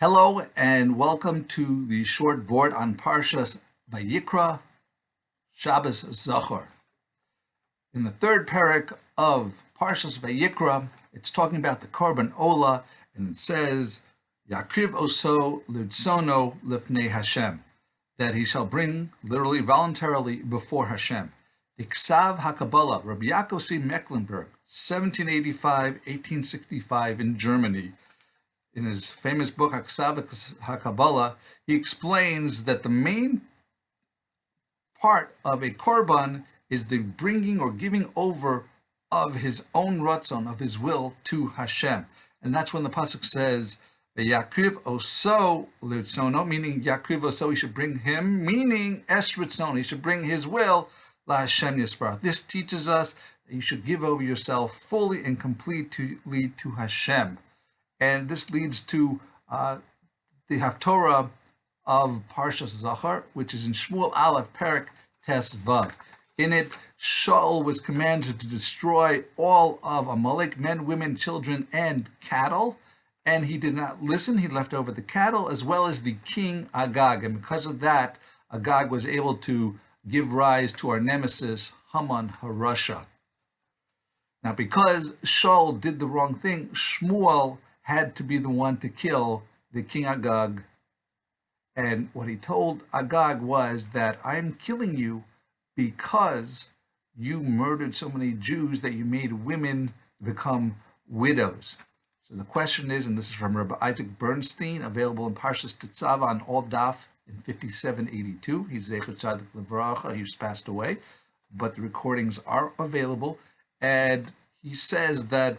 Hello and welcome to the short Vort on Parsha Vayikra, Shabbos Zachor. In the third parak of Parsha Vayikra, it's talking about the Korban Ola, and it says, Yakriv oso l'tzono lifnei Hashem, that he shall bring, literally, voluntarily, before Hashem. The Ksav V'Hakablah, Rabbi Yaakov Mekelenburg, 1785-1865 in Germany. In his famous book, Ksav V'Hakablah, he explains that the main part of a korban is the bringing or giving over of his own ratzon, of his will, to Hashem. And that's when the pasuk says, Yakriv oso l'tzono, meaning Yakriv oso, he should bring him, meaning es ritzono, he should bring his will, la Hashem yisparach. This teaches us that you should give over yourself fully and completely to Hashem. And this leads to the Haftorah of Parsha Zachor, which is in Shmuel Aleph, Parsha Tetzaveh. In it, Shaul was commanded to destroy all of Amalek, men, women, children, and cattle. And he did not listen. He left over the cattle as well as the king Agog. And because of that, Agog was able to give rise to our nemesis, Haman HaRasha. Now, because Shaul did the wrong thing, Shmuel had to be the one to kill the king Agog. And what he told Agog was that I'm killing you because you murdered so many Jews that you made women become widows. So the question is, and this is from R Isaac Bernstein, available in Parsha Tetzaveh on all daf in 5782. He's Zachor Vort. He's passed away, but the recordings are available. And he says that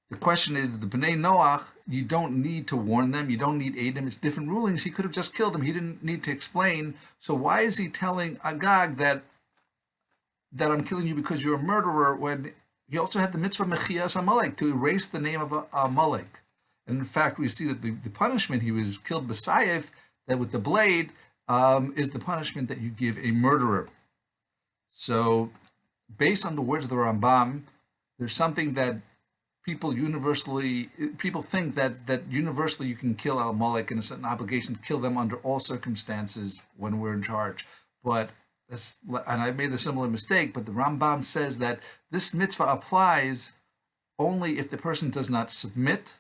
the question is, the Bnei Noach, you don't need to warn them. You don't need aid them. It's different rulings. He could have just killed him. He didn't need to explain. So why is he telling Agog that I'm killing you because you're a murderer, when he also had the Mitzvah of Mechiyas Amalek, to erase the name of Amalek? And in fact, we see that the punishment, he was killed b'sayif, that with the blade, is the punishment that you give a murderer. So based on the words of the Rambam, there's something that people think that universally you can kill Amalek, and it's an obligation to kill them under all circumstances when we're in charge. But and I made a similar mistake, but the Rambam says that this mitzvah applies only if the person does not submit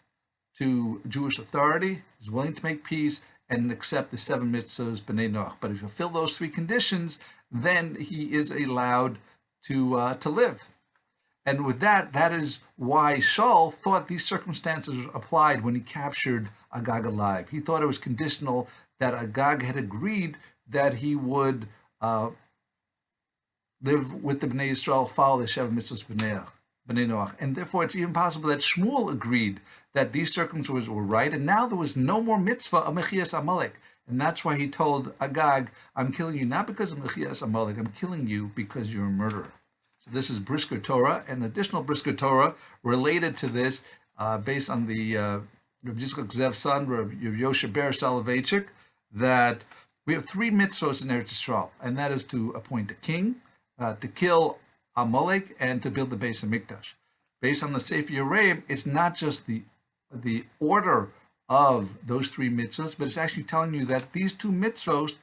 to Jewish authority, is willing to make peace, and accept the 7 mitzvahs b'nei Noach. But if you fulfill those 3 conditions, then he is allowed to live. And with that is why Shaul thought these circumstances applied when he captured Agog alive. He thought it was conditional that Agog had agreed that he would live with the Bnei Yisrael, follow the 7 mitzvahs b'nei Noach. And therefore, it's even possible that Shmuel agreed that these circumstances were right, and now there was no more Mitzvah of Mechiyas Amalek. And that's why he told Agog, I'm killing you not because of Mechiyas Amalek, I'm killing you because you're a murderer. So this is Brisker Torah, and additional Brisker Torah related to this, based on the Rav Yitzchak Zev's son, Rav Yoshe Ber Soloveitchik, that we have 3 mitzvahs in Eretz Yisrael, and that is to appoint a king, to kill Amalek, and to build the Beis HaMikdash. Based on the Sefer Yereim, it's not just the order of those 3 mitzvahs, but it's actually telling you that these 2 mitzvahs,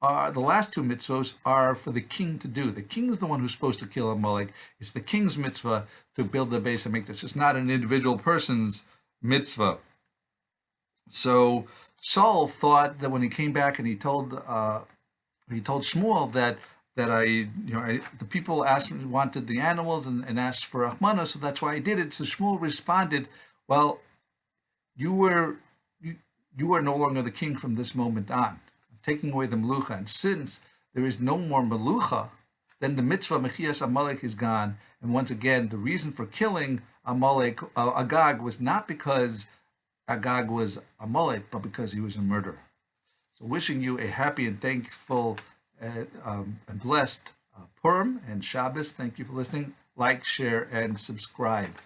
the last 2 mitzvahs, are for the king to do. The king is the one who's supposed to kill Amalek. It's the king's mitzvah to build the Beis HaMikdash. It's not an individual person's mitzvah. So Saul thought that when he came back and he told Shmuel that the people wanted the animals and asked for Achmana, so that's why I did it. So Shmuel responded, well, you are no longer the king from this moment on. I'm taking away the melucha, and since there is no more melucha, then the mitzvah Mechiyas Amalek is gone. And once again, the reason for killing Agog was not because Agog was Amalek, but because he was a murderer. So wishing you a happy and thankful and blessed Purim and Shabbos. Thank you for listening. Like, share, and subscribe.